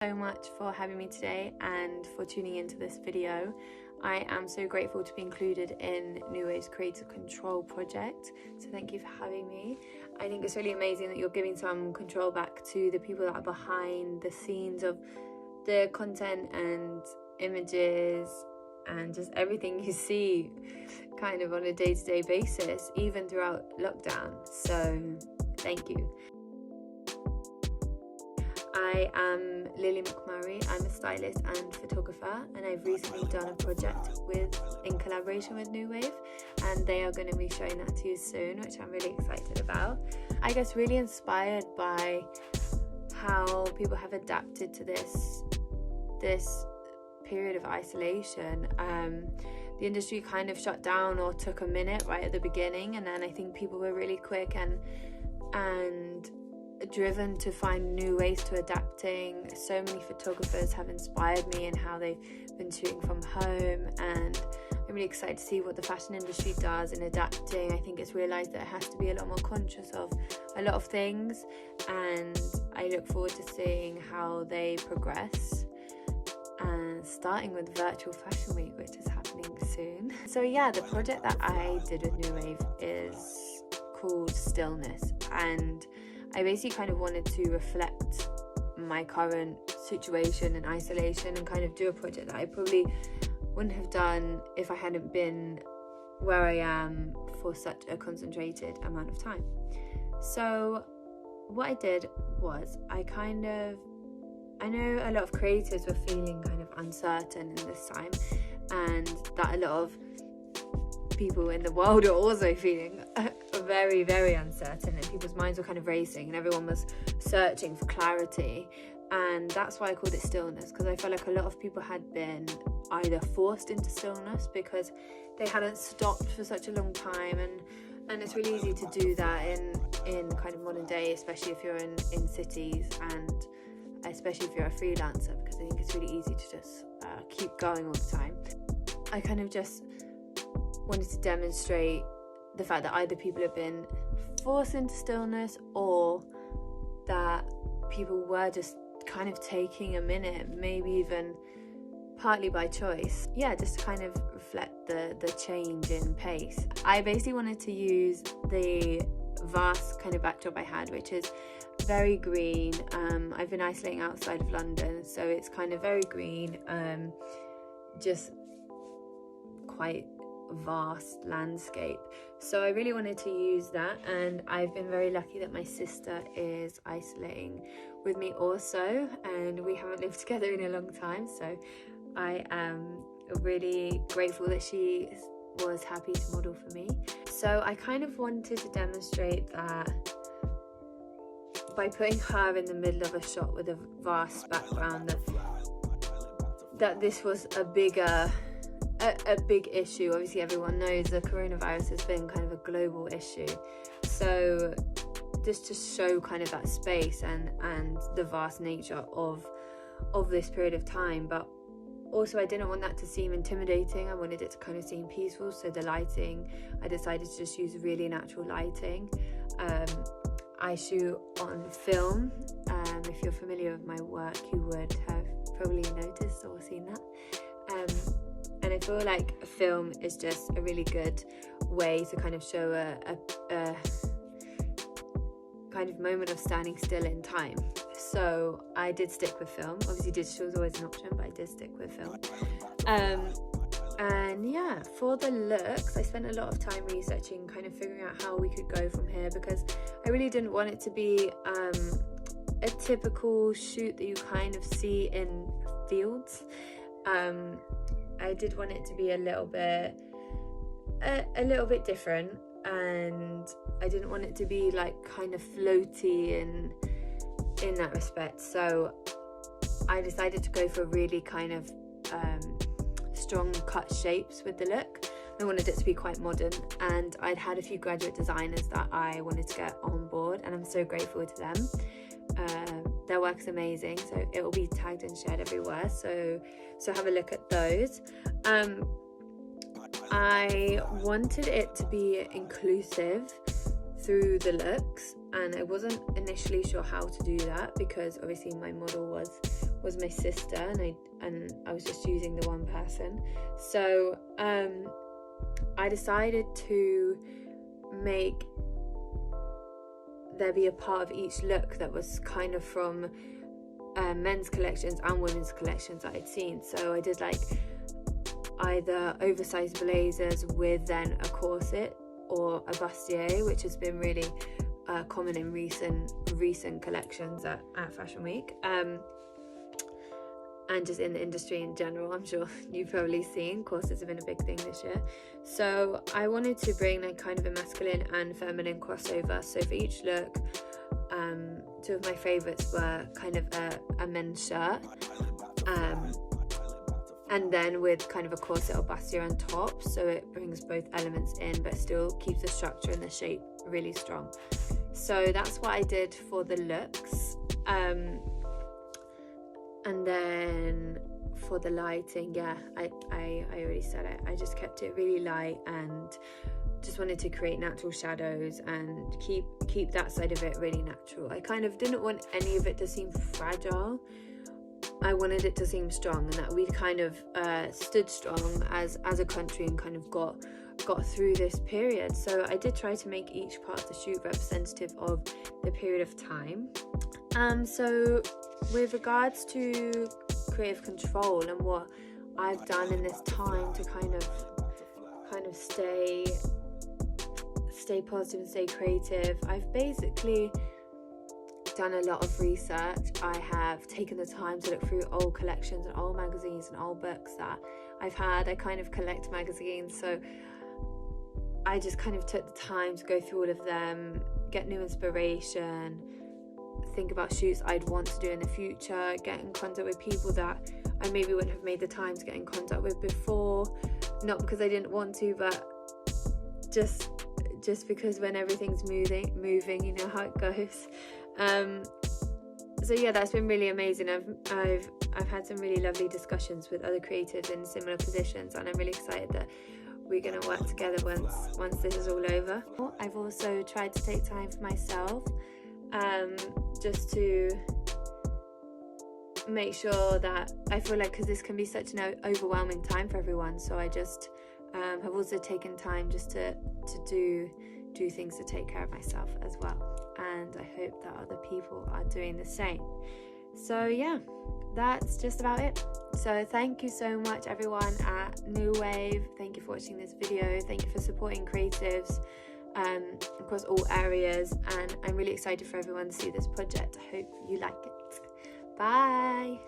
So much for having me today and for tuning into this video. I am so grateful to be included in New Wave's Creative Control project, so thank you for having me. I think it's really amazing that you're giving some control back to the people that are behind the scenes of the content and images and just everything you see kind of on a day-to-day basis, even throughout lockdown. So thank you. I am Mcmurray. I'm a stylist and photographer, and I've recently done a project in collaboration with New Wave, and they are going to be showing that to you soon, which I'm really excited about. I guess really inspired by how people have adapted to this period of isolation. The industry kind of shut down or took a minute right at the beginning, and then I think people were really quick and driven to find new ways to adapting. So many photographers have inspired me in how they've been shooting from home, and I'm really excited to see what the fashion industry does in adapting. I think it's realised that it has to be a lot more conscious of a lot of things, and I look forward to seeing how they progress, and starting with Virtual Fashion Week, which is happening soon. So yeah, the project that I did with New Wave is called Stillness, and I basically kind of wanted to reflect my current situation and isolation and kind of do a project that I probably wouldn't have done if I hadn't been where I am for such a concentrated amount of time. So what I did was I know a lot of creators were feeling kind of uncertain in this time, and that a lot of people in the world are also feeling very, very uncertain, and people's minds were kind of racing and everyone was searching for clarity. And that's why I called it Stillness, because I felt like a lot of people had been either forced into stillness because they hadn't stopped for such a long time, and it's really easy to do that in kind of modern day, especially if you're in cities, and especially if you're a freelancer, because I think it's really easy to just keep going all the time. I kind of just wanted to demonstrate the fact that either people have been forced into stillness, or that people were just kind of taking a minute, maybe even partly by choice. Yeah, just to kind of reflect the change in pace. I basically wanted to use the vast kind of backdrop I had, which is very green. I've been isolating outside of London, so it's kind of very green, just quite vast landscape. So I really wanted to use that, and I've been very lucky that my sister is isolating with me also, and we haven't lived together in a long time, so I am really grateful that she was happy to model for me. So I kind of wanted to demonstrate that by putting her in the middle of a shot with a vast background, that this was a big issue. Obviously everyone knows the coronavirus has been kind of a global issue, so just to show kind of that space and the vast nature of this period of time. But also I didn't want that to seem intimidating. I wanted it to kind of seem peaceful, so the lighting, I decided to just use really natural lighting. I shoot on film. If you're familiar with my work, you would have probably noticed or seen that. And I feel like film is just a really good way to kind of show a kind of moment of standing still in time. So I did stick with film. Obviously digital is always an option, but I did stick with film. And yeah, for the looks, I spent a lot of time researching, kind of figuring out how we could go from here, because I really didn't want it to be a typical shoot that you kind of see in fields. I did want it to be a little bit different, and I didn't want it to be like kind of floaty in that respect. So I decided to go for really kind of strong cut shapes with the look. I wanted it to be quite modern, and I'd had a few graduate designers that I wanted to get on board, and I'm so grateful to them. Their work's amazing, so it will be tagged and shared everywhere, so have a look at those. I wanted it to be inclusive through the looks, and I wasn't initially sure how to do that, because obviously my model was was my sister, and I was just using the one person. So I decided to make there be a part of each look that was kind of from men's collections and women's collections that I'd seen. So I did like either oversized blazers with then a corset, or a bustier, which has been really common in recent collections at Fashion Week, and just in the industry in general. I'm sure you've probably seen corsets have been a big thing this year. So I wanted to bring like kind of a masculine and feminine crossover. So for each look, two of my favorites were kind of a men's shirt, and then with kind of a corset or bustier on top, so it brings both elements in but still keeps the structure and the shape really strong. So that's what I did for the looks. And then for the lighting, I already said it, I just kept it really light and just wanted to create natural shadows and keep that side of it really natural. I kind of didn't want any of it to seem fragile. I wanted it to seem strong, and that we kind of stood strong as a country and kind of got through this period. So I did try to make each part of the shoot representative of the period of time. So with regards to creative control and what I've done in this time to kind of stay positive and stay creative, I've basically done a lot of research. I have taken the time to look through old collections and old magazines and old books that I've had. I kind of collect magazines, so I just kind of took the time to go through all of them, get new inspiration, think about shoots I'd want to do in the future, get in contact with people that I maybe wouldn't have made the time to get in contact with before, not because I didn't want to, but just because when everything's moving, you know how it goes. So yeah, that's been really amazing. I've had some really lovely discussions with other creatives in similar positions, and I'm really excited that we're going to work together once this is all over. I've also tried to take time for myself, just to make sure that I feel like, because this can be such an overwhelming time for everyone, so I just have also taken time just to do things to take care of myself as well, and I hope that other people are doing the same. So yeah, that's just about it. So thank you so much everyone at New Wave. Thank you for watching this video. Thank you for supporting creatives across all areas, and I'm really excited for everyone to see this project. I hope you like it. Bye.